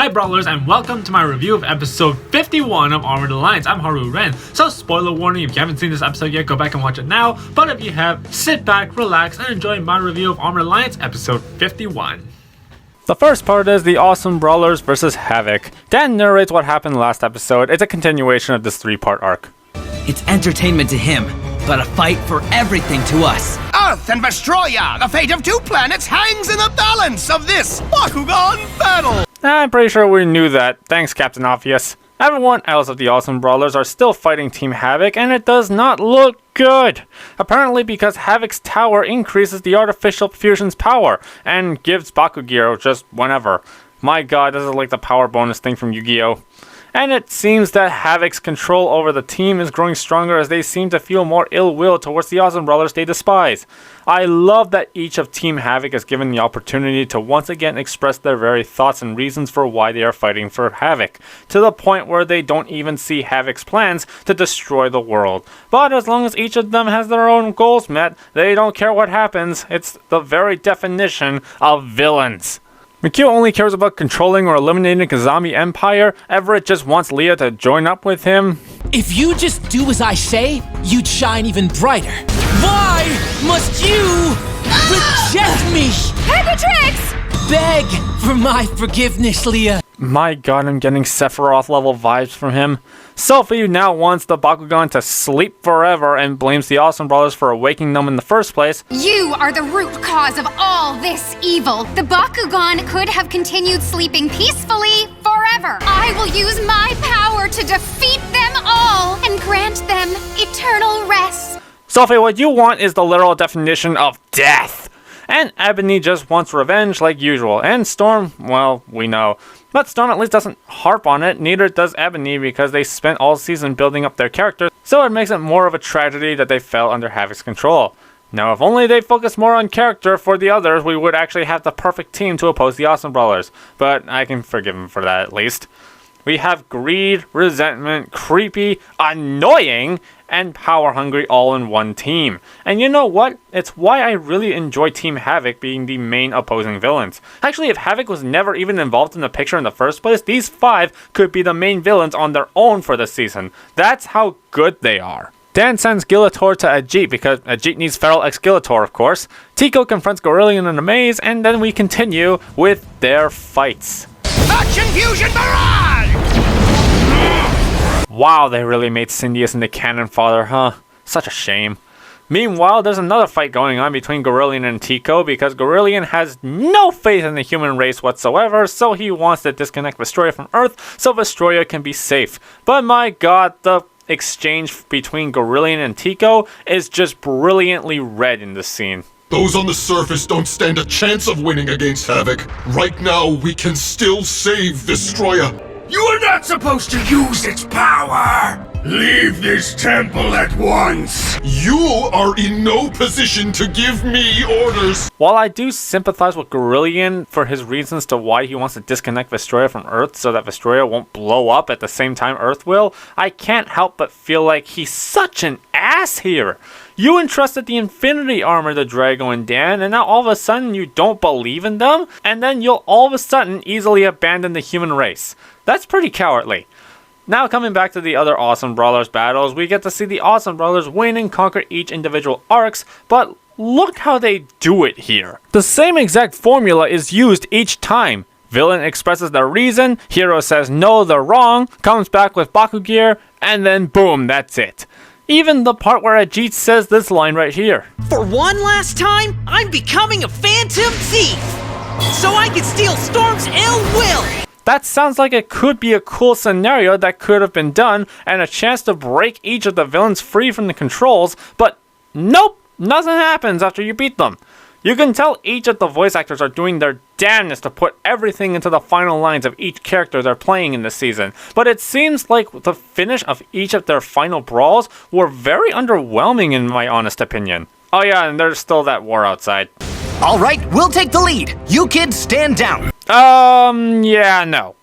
Hi Brawlers, and welcome to my review of episode 51 of Armored Alliance. I'm Haru Ren. So spoiler warning, if you haven't seen this episode yet, go back and watch it now. But if you have, sit back, relax, and enjoy my review of Armored Alliance episode 51. The first part is the Awesome Brawlers vs Haavik. Dan narrates what happened last episode. It's a continuation of this 3-part arc. It's entertainment to him, but a fight for everything to us. Earth and Vestroya, the fate of two planets hangs in the balance of this Bakugan Battle! I'm pretty sure we knew that. Thanks, Captain Obvious. Everyone else of the Awesome Brawlers are still fighting Team Haavik, and it does not look good. Apparently because Haavik's tower increases the artificial fusion's power, and gives Bakugear just whenever. My god, this is like the power bonus thing from Yu-Gi-Oh! And it seems that Haavik's control over the team is growing stronger as they seem to feel more ill will towards the Awesome Brawlers they despise. I love that each of Team Haavik is given the opportunity to once again express their very thoughts and reasons for why they are fighting for Haavik, to the point where they don't even see Haavik's plans to destroy the world. But as long as each of them has their own goals met, they don't care what happens. It's the very definition of villains. Mikio only cares about controlling or eliminating a zombie empire. Everett just wants Leah to join up with him. If you just do as I say, you'd shine even brighter. Why must you reject me? Pegatrix! Beg for my forgiveness, Leah. My god, I'm getting Sephiroth level vibes from him. Sophie now wants the Bakugan to sleep forever and blames the Awesome Brawlers for awakening them in the first place. You are the root cause of all this evil. The Bakugan could have continued sleeping peacefully forever. I will use my power to defeat them all and grant them eternal rest. Sophie, what you want is the literal definition of death. And Ebony just wants revenge like usual. And Storm, well, we know. But Storm at least doesn't harp on it, neither does Ebony because they spent all season building up their characters, so it makes it more of a tragedy that they fell under Haavik's control. Now if only they focused more on character for the others, we would actually have the perfect team to oppose the Awesome Brawlers. But I can forgive them for that at least. We have greed, resentment, creepy, annoying, and power hungry all in one team. And you know what? It's why I really enjoy Team Haavik being the main opposing villains. Actually, if Haavik was never even involved in the picture in the first place, these 5 could be the main villains on their own for the season. That's how good they are. Dan sends Gilator to Ajit because Ajit needs Feral X Gilator, of course. Tico confronts Gorillion in a maze, and then we continue with their fights. Action Fusion Barrage! Wow, they really made Cindius into cannon fodder, huh? Such a shame. Meanwhile, there's another fight going on between Gorillion and Tico because Gorillion has no faith in the human race whatsoever, so he wants to disconnect Vestroya from Earth so Vestroya can be safe. But my god, the exchange between Gorillion and Tico is just brilliantly read in this scene. Those on the surface don't stand a chance of winning against Haavik. Right now, we can still save Vestroya. You are not supposed to use its power! Leave this temple at once! You are in no position to give me orders! While I do sympathize with Gorillion for his reasons to why he wants to disconnect Vestroya from Earth so that Vestroya won't blow up at the same time Earth will, I can't help but feel like he's such an ass here. You entrusted the Infinity Armor to Drago and Dan, and now all of a sudden you don't believe in them? And then you'll all of a sudden easily abandon the human race. That's pretty cowardly. Now coming back to the other Awesome Brawlers battles, we get to see the Awesome Brawlers win and conquer each individual arcs, but look how they do it here. The same exact formula is used each time. Villain expresses their reason, hero says no, they're wrong, comes back with Bakugear, and then boom, that's it. Even the part where Ajit says this line right here. For one last time, I'm becoming a phantom thief, so I can steal Storm's ill will. That sounds like it could be a cool scenario that could have been done and a chance to break each of the villains free from the controls, but nope, nothing happens after you beat them. You can tell each of the voice actors are doing their damnedest to put everything into the final lines of each character they're playing in this season, but it seems like the finish of each of their final brawls were very underwhelming in my honest opinion. Oh yeah, and there's still that war outside. All right, we'll take the lead. You kids stand down. Yeah, no.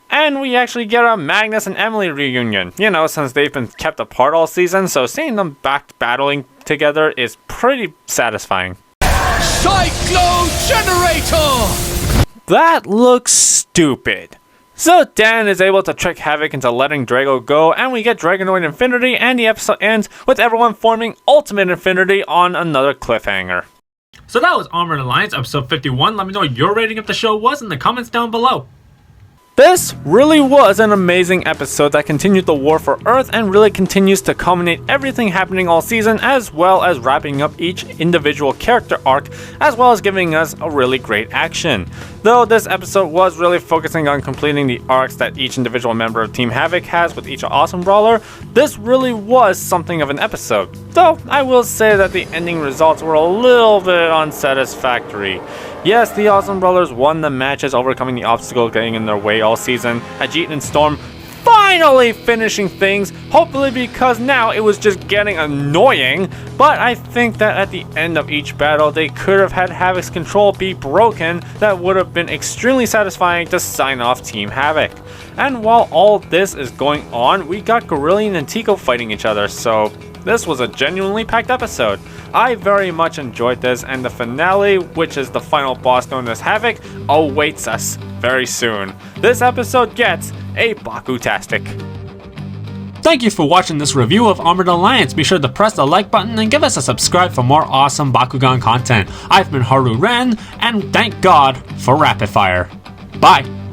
And we actually get a Magnus and Emily reunion. You know, since they've been kept apart all season, so seeing them back battling together is pretty satisfying. Cyclone Generator! That looks stupid. So Dan is able to trick Haavik into letting Drago go, and we get Dragonoid Infinity, and the episode ends with everyone forming Ultimate Infinity on another cliffhanger. So that was Armored Alliance episode 51. Let me know what your rating of the show was in the comments down below. This really was an amazing episode that continued the war for Earth and really continues to culminate everything happening all season, as well as wrapping up each individual character arc, as well as giving us a really great action. Though this episode was really focusing on completing the arcs that each individual member of Team Haavik has with each Awesome Brawler, this really was something of an episode. Though I will say that the ending results were a little bit unsatisfactory. Yes, the Awesome Brawlers won the matches, overcoming the obstacles getting in their way all season. Ajit and Storm finally finishing things, hopefully because now it was just getting annoying. But I think that at the end of each battle, they could have had Haavik's control be broken. That would have been extremely satisfying to sign off Team Haavik. And while all this is going on, we got Gorillion and Tico fighting each other, so this was a genuinely packed episode. I very much enjoyed this, and the finale, which is the final boss known as Haavik, awaits us very soon. This episode gets a BakuTastic. Thank you for watching this review of Armored Alliance. Be sure to press the like button and give us a subscribe for more awesome Bakugan content. I've been Haru Ren, and thank God for Rapid Fire. Bye!